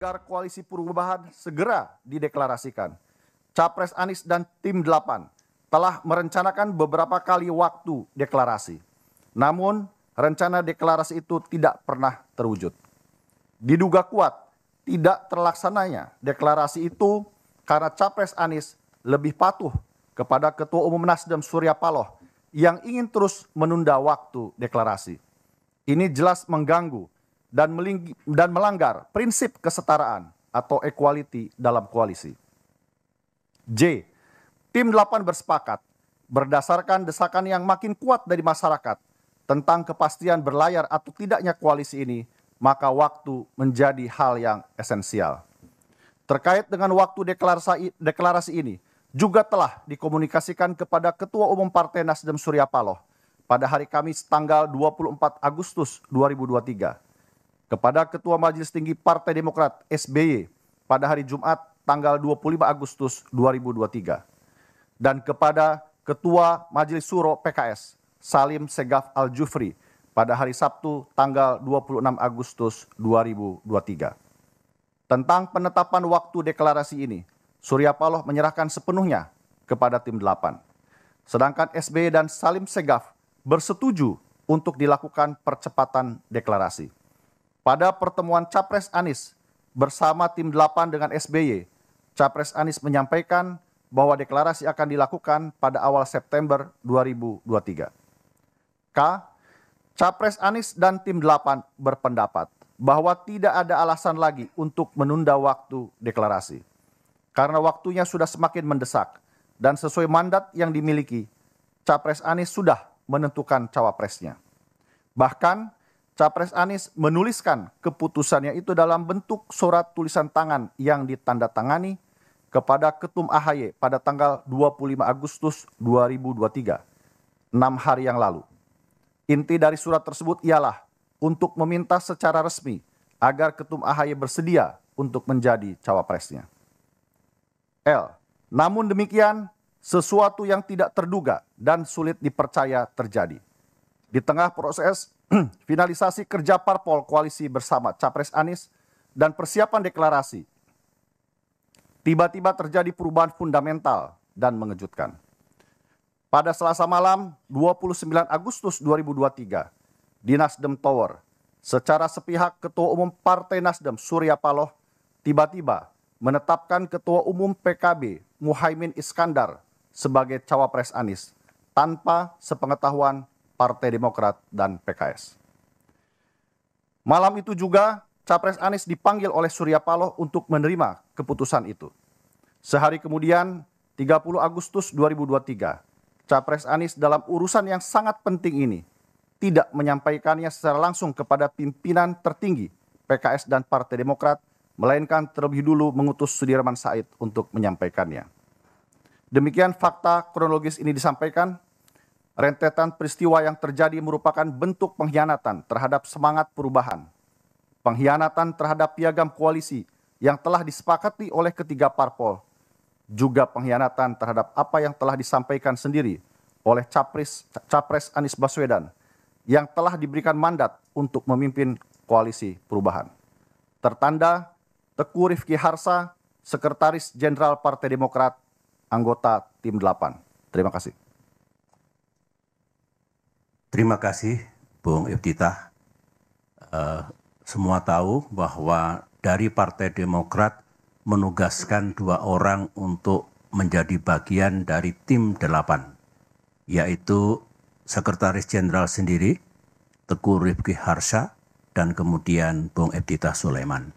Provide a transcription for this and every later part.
agar koalisi perubahan segera dideklarasikan. Capres Anies dan tim 8 telah merencanakan beberapa kali waktu deklarasi. Namun, rencana deklarasi itu tidak pernah terwujud. Diduga kuat tidak terlaksananya deklarasi itu karena Capres Anies lebih patuh kepada Ketua Umum Nasdem Surya Paloh yang ingin terus menunda waktu deklarasi. Ini jelas mengganggu dan melanggar prinsip kesetaraan atau equality dalam koalisi. J. Tim 8 bersepakat berdasarkan desakan yang makin kuat dari masyarakat tentang kepastian berlayar atau tidaknya koalisi ini, maka waktu menjadi hal yang esensial. Terkait dengan waktu deklarasi ini, juga telah dikomunikasikan kepada Ketua Umum Partai Nasdem Surya Paloh pada hari Kamis tanggal 24 Agustus 2023, kepada Ketua Majelis Tinggi Partai Demokrat SBY pada hari Jumat tanggal 25 Agustus 2023, dan kepada Ketua Majelis Suro PKS Salim Segaf Al-Jufri pada hari Sabtu tanggal 26 Agustus 2023. Tentang penetapan waktu deklarasi ini, Surya Paloh menyerahkan sepenuhnya kepada tim 8. Sedangkan SBY dan Salim Segaf bersetuju untuk dilakukan percepatan deklarasi. Pada pertemuan Capres Anies bersama tim 8 dengan SBY, Capres Anies menyampaikan bahwa deklarasi akan dilakukan pada awal September 2023. K. Capres Anies dan tim 8 berpendapat bahwa tidak ada alasan lagi untuk menunda waktu deklarasi. Karena waktunya sudah semakin mendesak dan sesuai mandat yang dimiliki, Capres Anies sudah menentukan cawapresnya. Bahkan, Capres Anies menuliskan keputusannya itu dalam bentuk surat tulisan tangan yang ditandatangani kepada Ketum AHY pada tanggal 25 Agustus 2023, 6 hari yang lalu. Inti dari surat tersebut ialah untuk meminta secara resmi agar Ketum AHY bersedia untuk menjadi cawapresnya. L. Namun demikian, sesuatu yang tidak terduga dan sulit dipercaya terjadi. Di tengah proses finalisasi kerja parpol koalisi bersama Capres Anies dan persiapan deklarasi, tiba-tiba terjadi perubahan fundamental dan mengejutkan. Pada Selasa malam 29 Agustus 2023, di Nasdem Tower, secara sepihak Ketua Umum Partai Nasdem Surya Paloh tiba-tiba menetapkan Ketua Umum PKB Muhaimin Iskandar sebagai cawapres Anies tanpa sepengetahuan Partai Demokrat dan PKS. Malam itu juga Capres Anies dipanggil oleh Surya Paloh untuk menerima keputusan itu. Sehari kemudian, 30 Agustus 2023, Capres Anies dalam urusan yang sangat penting ini tidak menyampaikannya secara langsung kepada pimpinan tertinggi PKS dan Partai Demokrat, melainkan terlebih dulu mengutus Sudirman Said untuk menyampaikannya. Demikian fakta kronologis ini disampaikan. Rentetan peristiwa yang terjadi merupakan bentuk pengkhianatan terhadap semangat perubahan, pengkhianatan terhadap piagam koalisi yang telah disepakati oleh ketiga parpol, juga pengkhianatan terhadap apa yang telah disampaikan sendiri oleh Capres Anies Baswedan yang telah diberikan mandat untuk memimpin koalisi perubahan. Tertanda Teguh Rifki Harsa, Sekretaris Jenderal Partai Demokrat, anggota tim 8. Terima kasih. Terima kasih, Bung Iftitah. Semua tahu bahwa dari Partai Demokrat menugaskan 2 orang untuk menjadi bagian dari tim 8, yaitu Sekretaris Jenderal sendiri, Teguh Rifki Harsha, dan kemudian Bung Iftitah Sulaiman.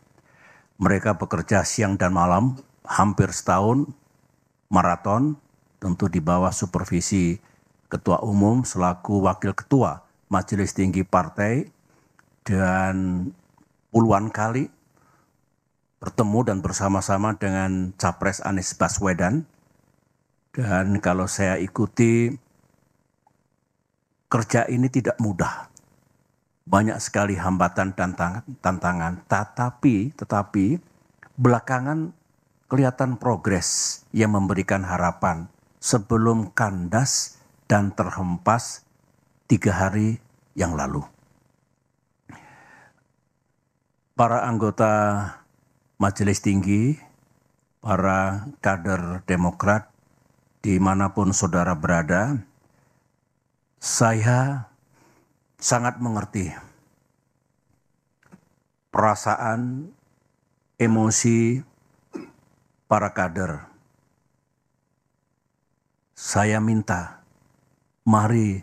Mereka bekerja siang dan malam, hampir setahun, maraton, tentu di bawah supervisi Ketua Umum selaku Wakil Ketua Majelis Tinggi Partai, dan puluhan kali bertemu dan bersama-sama dengan Capres Anies Baswedan. Dan kalau saya ikuti, kerja ini tidak mudah. Banyak sekali hambatan dan tantangan, tetapi belakangan kelihatan progres yang memberikan harapan sebelum kandas dan terhempas 3 hari yang lalu. Para anggota Majelis Tinggi, para kader Demokrat, dimanapun saudara berada, saya sangat mengerti perasaan, emosi para kader. Saya minta, mari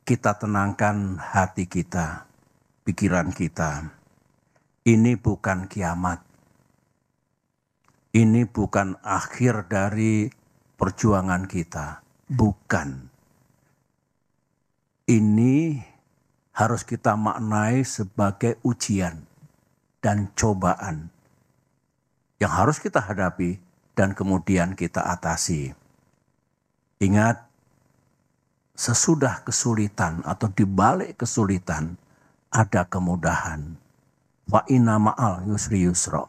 kita tenangkan hati kita, pikiran kita. Ini bukan kiamat. Ini bukan akhir dari perjuangan kita. Bukan. Ini harus kita maknai sebagai ujian dan cobaan yang harus kita hadapi dan kemudian kita atasi. Ingat, sesudah kesulitan atau di balik kesulitan ada kemudahan. Wa inna ma'al yusri yusra.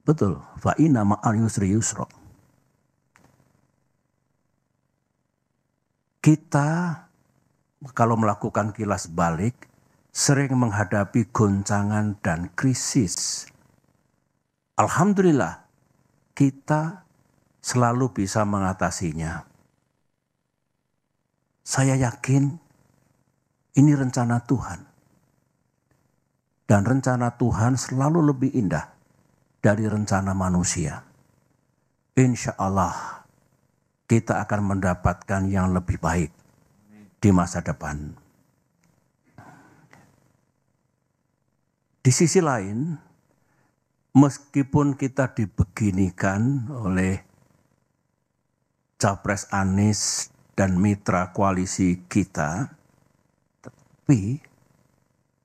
Betul, fa inna ma'al yusri yusra. Kita kalau melakukan kilas balik sering menghadapi goncangan dan krisis. Alhamdulillah, kita selalu bisa mengatasinya. Saya yakin ini rencana Tuhan. Dan rencana Tuhan selalu lebih indah dari rencana manusia. Insya Allah kita akan mendapatkan yang lebih baik di masa depan. Di sisi lain, meskipun kita dibeginikan oleh Capres Anies dan mitra koalisi kita, tapi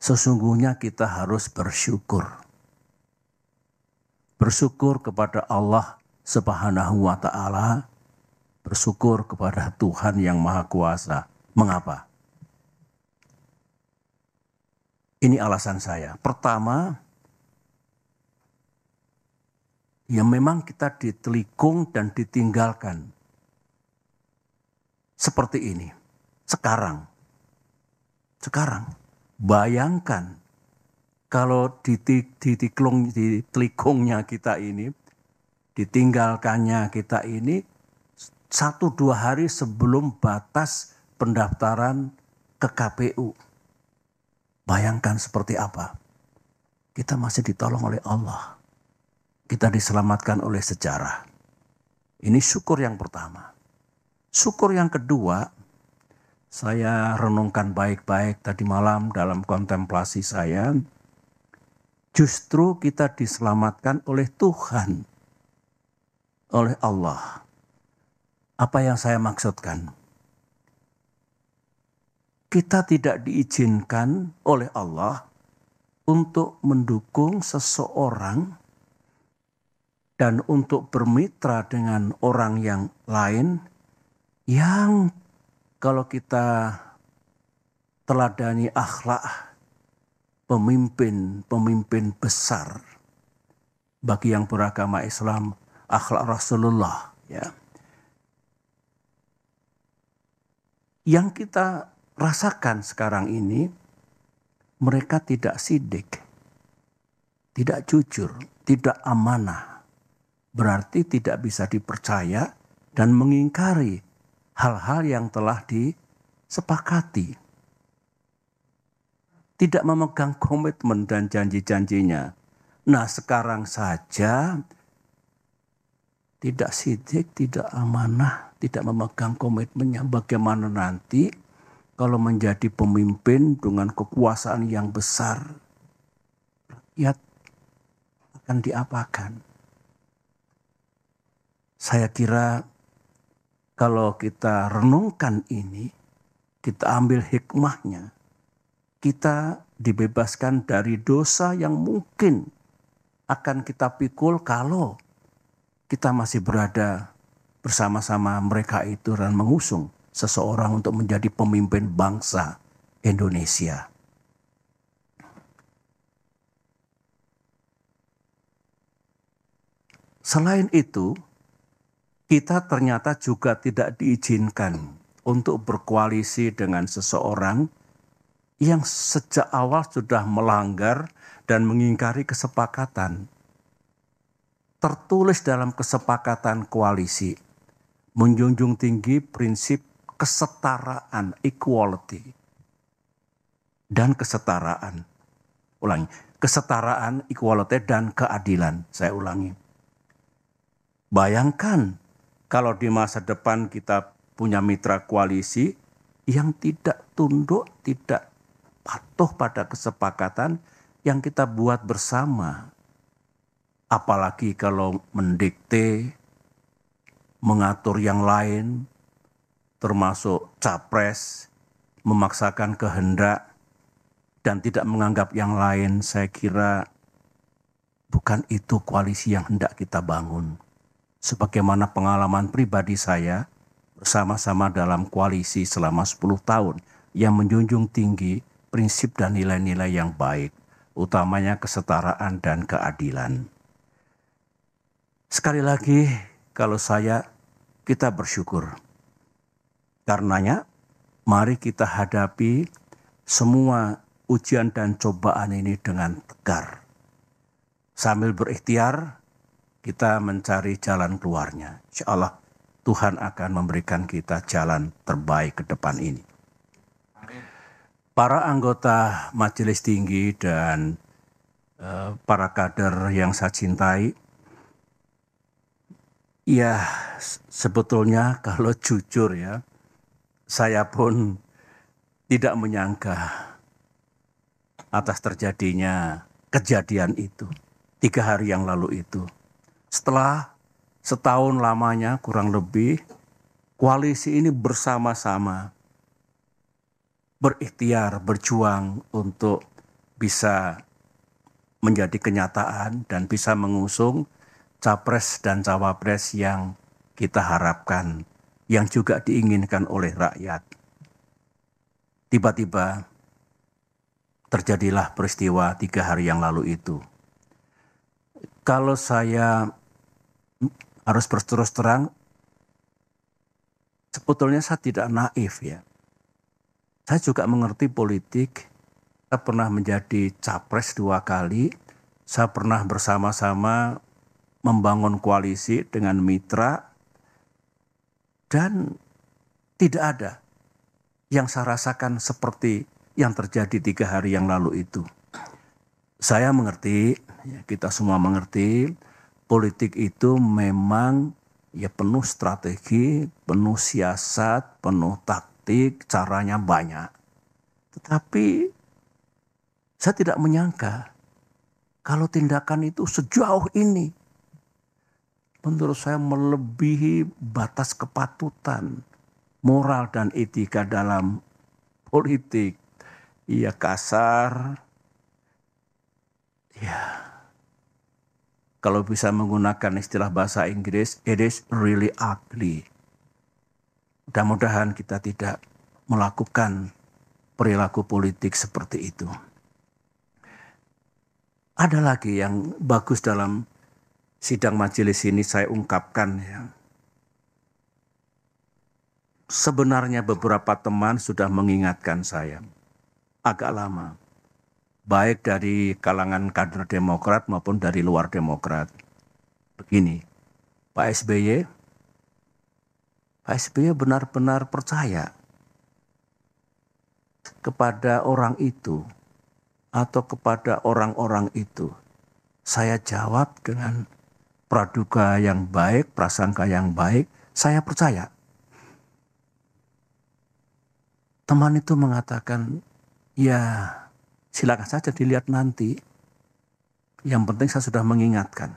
sesungguhnya kita harus bersyukur. Bersyukur kepada Allah Subhanahu wa Ta'ala, bersyukur kepada Tuhan yang Maha Kuasa. Mengapa? Ini alasan saya. Pertama, ya memang kita ditelikung dan ditinggalkan. Seperti ini. Sekarang, bayangkan kalau ditelikungnya kita ini, ditinggalkannya kita ini, 1-2 hari sebelum batas pendaftaran ke KPU. Bayangkan seperti apa. Kita masih ditolong oleh Allah. Kita diselamatkan oleh sejarah. Ini syukur yang pertama. Syukur yang kedua, saya renungkan baik-baik tadi malam dalam kontemplasi saya. Justru kita diselamatkan oleh Tuhan. Oleh Allah. Apa yang saya maksudkan? Kita tidak diizinkan oleh Allah untuk mendukung seseorang dan untuk bermitra dengan orang yang lain yang kalau kita teladani akhlak pemimpin besar bagi yang beragama Islam, akhlak Rasulullah, ya. Yang kita rasakan sekarang ini, mereka tidak sidik, tidak jujur, tidak amanah. Berarti tidak bisa dipercaya dan mengingkari hal-hal yang telah disepakati. Tidak memegang komitmen dan janji-janjinya. Nah, sekarang saja tidak sidik, tidak amanah, tidak memegang komitmennya. Bagaimana nanti kalau menjadi pemimpin dengan kekuasaan yang besar, rakyat akan diapakan? Saya kira kalau kita renungkan ini, kita ambil hikmahnya, kita dibebaskan dari dosa yang mungkin akan kita pikul kalau kita masih berada bersama-sama mereka itu dan mengusung seseorang untuk menjadi pemimpin bangsa Indonesia. Selain itu, kita ternyata juga tidak diizinkan untuk berkoalisi dengan seseorang yang sejak awal sudah melanggar dan mengingkari kesepakatan. Tertulis dalam kesepakatan koalisi, menjunjung tinggi prinsip kesetaraan, equality, dan kesetaraan. Ulangi, kesetaraan, equality, dan keadilan. Saya ulangi. Bayangkan kalau di masa depan kita punya mitra koalisi yang tidak tunduk, tidak patuh pada kesepakatan yang kita buat bersama. Apalagi kalau mendikte, mengatur yang lain, termasuk capres, memaksakan kehendak, dan tidak menganggap yang lain, saya kira bukan itu koalisi yang hendak kita bangun. Sebagaimana pengalaman pribadi saya, bersama-sama dalam koalisi selama 10 tahun, yang menjunjung tinggi prinsip dan nilai-nilai yang baik, utamanya kesetaraan dan keadilan. Sekali lagi, kalau kita bersyukur. Karenanya, mari kita hadapi semua ujian dan cobaan ini dengan tegar. Sambil berikhtiar, kita mencari jalan keluarnya. Insya Allah, Tuhan akan memberikan kita jalan terbaik ke depan ini. Para anggota Majelis Tinggi dan para kader yang saya cintai, ya, sebetulnya kalau jujur ya, saya pun tidak menyangka atas terjadinya kejadian itu 3 hari yang lalu itu. Setelah setahun lamanya kurang lebih, koalisi ini bersama-sama berikhtiar, berjuang untuk bisa menjadi kenyataan dan bisa mengusung capres dan cawapres yang kita harapkan, yang juga diinginkan oleh rakyat. Tiba-tiba terjadilah peristiwa 3 hari yang lalu itu. Kalau saya harus berterus terang, sebetulnya saya tidak naif ya. Saya juga mengerti politik. Saya pernah menjadi capres 2 kali. Saya pernah bersama-sama membangun koalisi dengan mitra. Dan tidak ada yang saya rasakan seperti yang terjadi 3 hari yang lalu itu. Saya mengerti, ya kita semua mengerti, politik itu memang ya penuh strategi, penuh siasat, penuh taktik, caranya banyak. Tetapi saya tidak menyangka kalau tindakan itu sejauh ini, menurut saya melebihi batas kepatutan, moral dan etika dalam politik. Iya kasar. Ya. Kalau bisa menggunakan istilah bahasa Inggris, it is really ugly. Mudah-mudahan kita tidak melakukan perilaku politik seperti itu. Ada lagi yang bagus dalam sidang majelis ini saya ungkapkan ya. Sebenarnya beberapa teman sudah mengingatkan saya agak lama. Baik dari kalangan kader Demokrat maupun dari luar Demokrat. Begini, Pak SBY benar-benar percaya kepada orang itu atau kepada orang-orang itu. Saya jawab dengan praduga yang baik, prasangka yang baik, saya percaya. Teman itu mengatakan, ya silakan saja dilihat nanti. Yang penting saya sudah mengingatkan.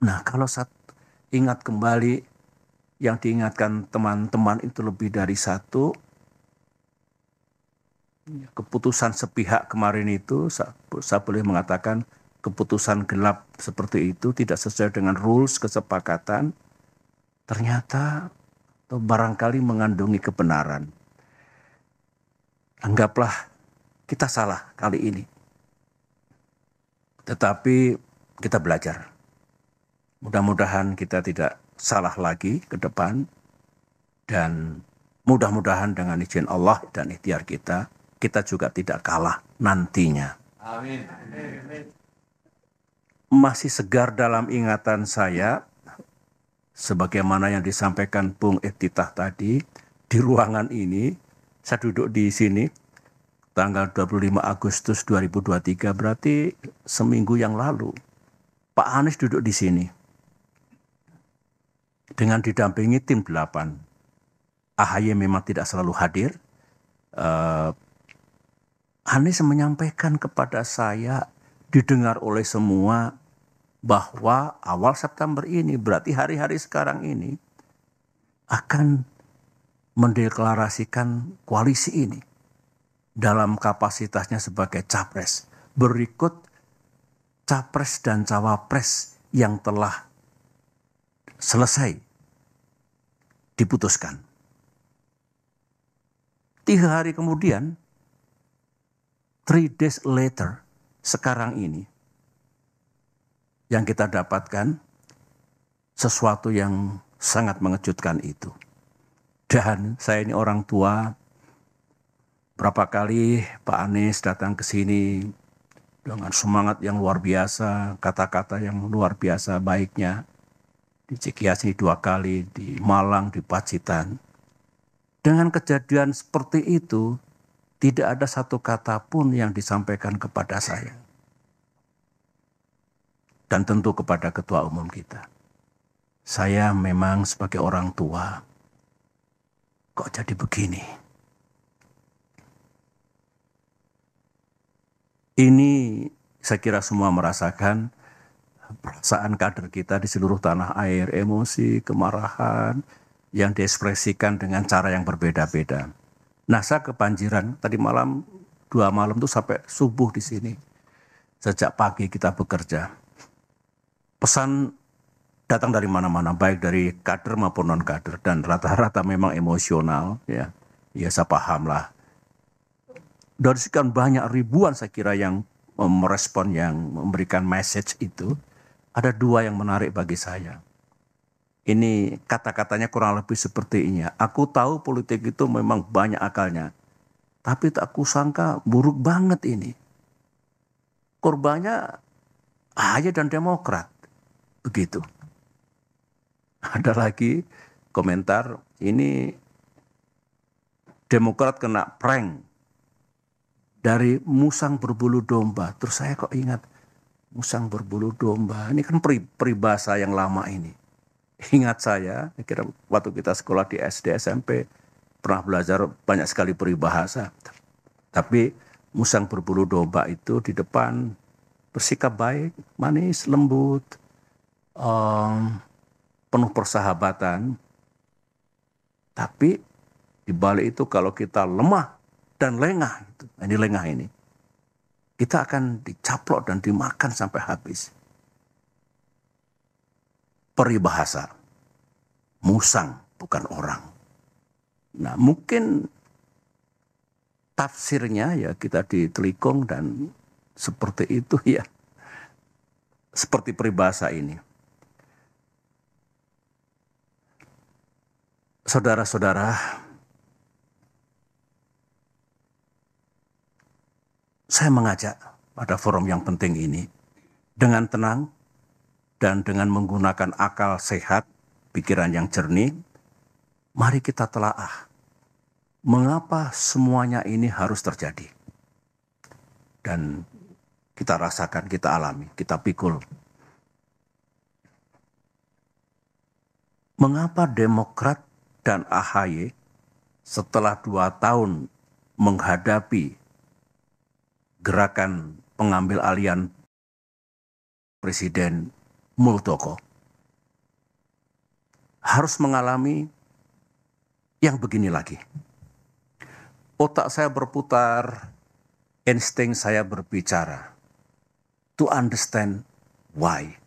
Nah kalau saya ingat kembali, yang diingatkan teman-teman itu lebih dari satu. Keputusan sepihak kemarin itu, saya boleh mengatakan keputusan gelap seperti itu, tidak sesuai dengan rules kesepakatan. Ternyata atau barangkali mengandungi kebenaran. Anggaplah kita salah kali ini. Tetapi kita belajar. Mudah-mudahan kita tidak salah lagi ke depan. Dan mudah-mudahan dengan izin Allah dan ikhtiar kita, kita juga tidak kalah nantinya. Amin. Masih segar dalam ingatan saya, sebagaimana yang disampaikan Bung Iftitah tadi, di ruangan ini, saya duduk di sini, tanggal 25 Agustus 2023, berarti seminggu yang lalu, Pak Anies duduk di sini, dengan didampingi tim 8. AHY memang tidak selalu hadir. Anies menyampaikan kepada saya, didengar oleh semua, bahwa awal September ini, berarti hari-hari sekarang ini, akan mendeklarasikan koalisi ini dalam kapasitasnya sebagai capres. Berikut capres dan cawapres yang telah selesai diputuskan. 3 hari kemudian, 3 days later, sekarang ini, yang kita dapatkan sesuatu yang sangat mengejutkan itu. Dan saya ini orang tua, berapa kali Pak Anies datang ke sini dengan semangat yang luar biasa, kata-kata yang luar biasa baiknya. Di Cikias ini 2 kali, di Malang, di Pacitan. Dengan kejadian seperti itu, tidak ada satu kata pun yang disampaikan kepada saya. Dan tentu kepada Ketua Umum kita. Saya memang sebagai orang tua, kok jadi begini? Ini saya kira semua merasakan perasaan kader kita di seluruh tanah air, emosi, kemarahan, yang diekspresikan dengan cara yang berbeda-beda. Nah, saya kebanjiran, tadi malam, 2 malam tuh sampai subuh di sini. Sejak pagi kita bekerja. Pesan datang dari mana-mana, baik dari kader maupun non-kader, dan rata-rata memang emosional, ya saya paham lah. Dari sekian banyak ribuan saya kira yang merespon, yang memberikan message itu, ada 2 yang menarik bagi saya. Ini kata-katanya kurang lebih seperti ini. Aku tahu politik itu memang banyak akalnya, tapi tak kusangka buruk banget ini. Korbannya AHY dan Demokrat. Begitu. Ada lagi komentar, ini Demokrat kena prank dari musang berbulu domba. Terus saya kok ingat, musang berbulu domba, ini kan peribahasa yang lama ini. Ingat saya kira waktu kita sekolah di SD, SMP, pernah belajar banyak sekali peribahasa. Tapi musang berbulu domba itu di depan bersikap baik, manis, lembut, penuh persahabatan. Tapi di balik itu kalau kita lemah dan lengah, ini lengah ini, kita akan dicaplok dan dimakan sampai habis. Peribahasa, musang bukan orang. Nah, mungkin tafsirnya ya kita ditelikung dan seperti itu ya. Seperti peribahasa ini. Saudara-saudara, saya mengajak pada forum yang penting ini dengan tenang dan dengan menggunakan akal sehat, pikiran yang jernih, mari kita telaah mengapa semuanya ini harus terjadi. Dan kita rasakan, kita alami, kita pikul. Mengapa Demokrat dan AHY setelah 2 tahun menghadapi gerakan pengambil alihan Presiden Muldoko harus mengalami yang begini lagi? Otak saya berputar, insting saya berbicara. To understand why.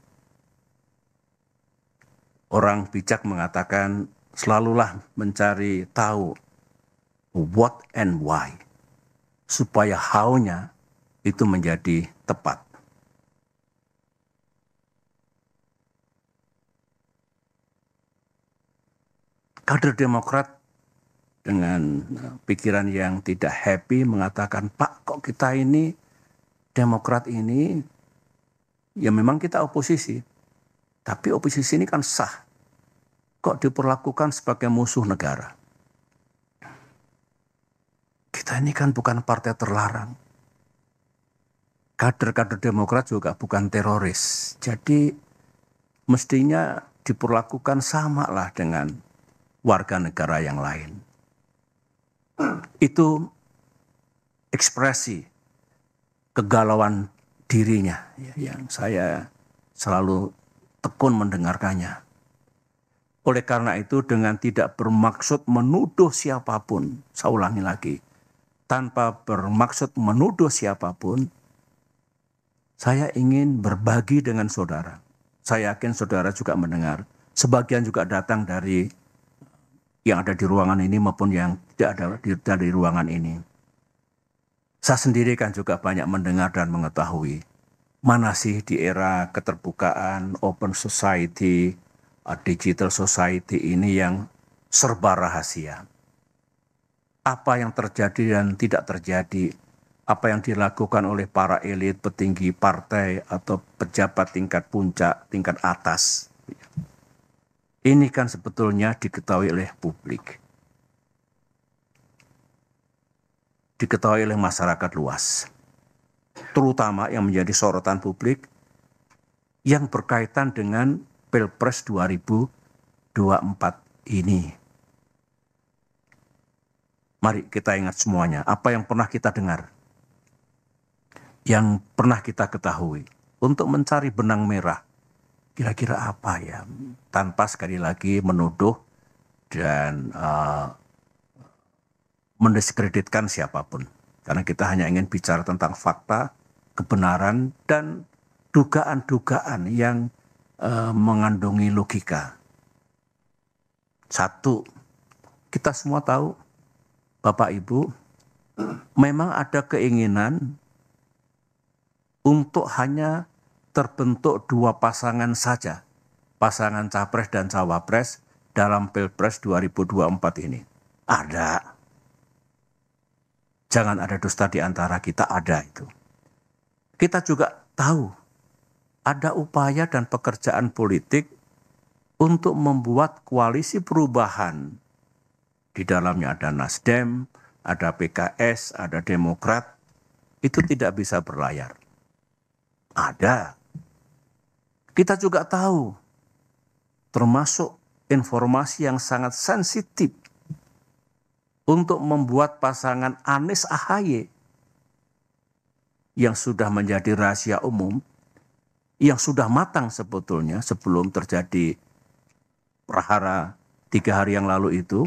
Orang bijak mengatakan selalulah mencari tahu what and why. Supaya how-nya itu menjadi tepat. Kader Demokrat dengan pikiran yang tidak happy mengatakan, Pak, kok kita ini Demokrat ini, ya memang kita oposisi, tapi oposisi ini kan sah. Kok diperlakukan sebagai musuh negara? Kita ini kan bukan partai terlarang. Kader-kader Demokrat juga bukan teroris. Jadi mestinya diperlakukan sama lah dengan warga negara yang lain. Itu ekspresi kegalauan dirinya yang saya selalu tekun mendengarkannya. Oleh karena itu dengan tidak bermaksud menuduh siapapun, saya ulangi lagi, tanpa bermaksud menuduh siapapun, saya ingin berbagi dengan saudara. Saya yakin saudara juga mendengar. Sebagian juga datang dari yang ada di ruangan ini maupun yang tidak ada di ruangan ini. Saya sendiri kan juga banyak mendengar dan mengetahui mana sih di era keterbukaan, open society, digital society ini yang serba rahasia. Apa yang terjadi dan tidak terjadi, apa yang dilakukan oleh para elit, petinggi partai atau pejabat tingkat puncak, tingkat atas. Ini kan sebetulnya diketahui oleh publik. Diketahui oleh masyarakat luas. Terutama yang menjadi sorotan publik yang berkaitan dengan Pilpres 2024 ini. Mari kita ingat semuanya, apa yang pernah kita dengar, yang pernah kita ketahui, untuk mencari benang merah. Kira-kira apa ya? Tanpa sekali lagi menuduh dan mendiskreditkan siapapun. Karena kita hanya ingin bicara tentang fakta, kebenaran, dan dugaan-dugaan yang mengandungi logika. Satu, kita semua tahu, Bapak Ibu, memang ada keinginan untuk hanya terbentuk dua pasangan saja, pasangan Capres dan Cawapres dalam Pilpres 2024 ini. Ada. Jangan ada dusta di antara kita, ada itu. Kita juga tahu ada upaya dan pekerjaan politik untuk membuat koalisi perubahan. Di dalamnya ada Nasdem, ada PKS, ada Demokrat. Itu tidak bisa berlayar. Ada. Kita juga tahu, termasuk informasi yang sangat sensitif untuk membuat pasangan Anies AHY yang sudah menjadi rahasia umum, yang sudah matang sebetulnya sebelum terjadi prahara 3 hari yang lalu itu,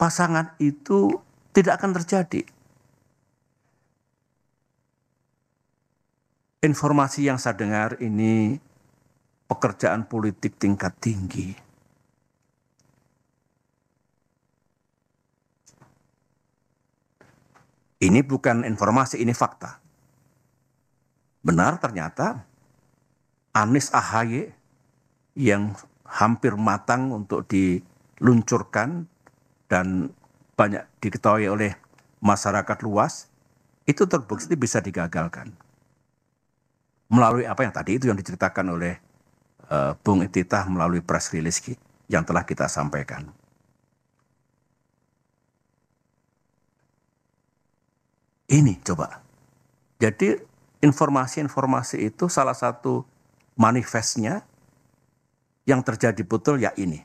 pasangan itu tidak akan terjadi. Informasi yang saya dengar ini pekerjaan politik tingkat tinggi. Ini bukan informasi, ini fakta. Benar ternyata Anies AHY yang hampir matang untuk diluncurkan dan banyak diketahui oleh masyarakat luas, itu terbukti bisa digagalkan. Melalui apa yang tadi itu yang diceritakan oleh Bung Iftithah melalui press release yang telah kita sampaikan. Ini coba. Jadi informasi-informasi itu salah satu manifestnya yang terjadi betul ya ini.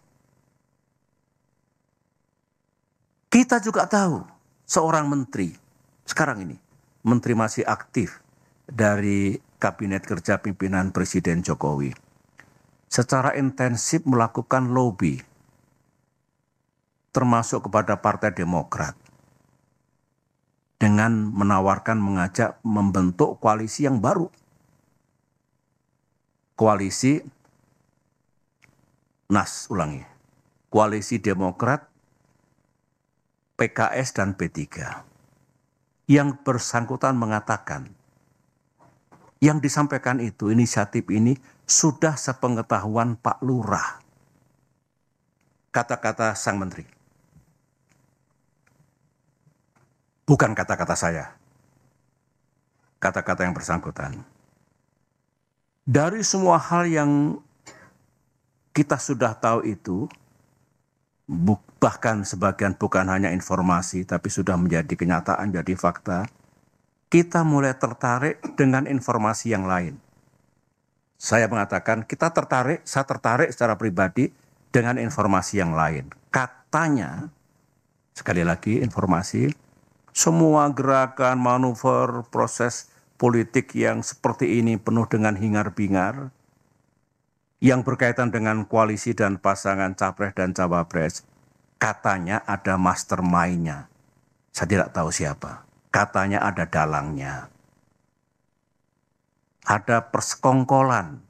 Kita juga tahu seorang menteri sekarang ini, menteri masih aktif dari Kabinet Kerja Pimpinan Presiden Jokowi, secara intensif melakukan lobby termasuk kepada Partai Demokrat dengan menawarkan, mengajak membentuk koalisi yang baru. Koalisi Koalisi Demokrat, PKS dan P3. Yang bersangkutan mengatakan, yang disampaikan itu, inisiatif ini sudah sepengetahuan Pak Lurah. Kata-kata sang menteri. bukan kata-kata saya, kata-kata yang bersangkutan. Dari semua hal yang kita sudah tahu itu, bahkan sebagian bukan hanya informasi, tapi sudah menjadi kenyataan, jadi fakta, kita mulai tertarik dengan informasi yang lain. Saya mengatakan saya tertarik secara pribadi dengan informasi yang lain. Katanya, sekali lagi informasi, semua gerakan, manuver, proses politik yang seperti ini penuh dengan hingar-bingar, yang berkaitan dengan koalisi dan pasangan capres dan cawapres, katanya ada mastermind-nya. Saya tidak tahu siapa. Katanya ada dalangnya. Ada persekongkolan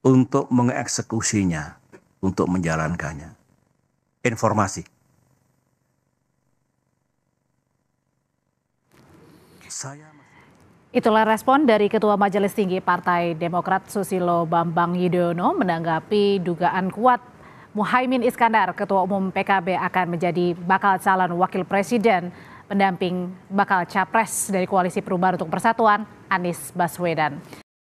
untuk mengeksekusinya, untuk menjalankannya. Informasi. Itulah respon dari Ketua Majelis Tinggi Partai Demokrat Susilo Bambang Yudhoyono menanggapi dugaan kuat Muhaimin Iskandar, Ketua Umum PKB, akan menjadi bakal calon wakil presiden pendamping bakal capres dari Koalisi Perubahan untuk Persatuan, Anies Baswedan.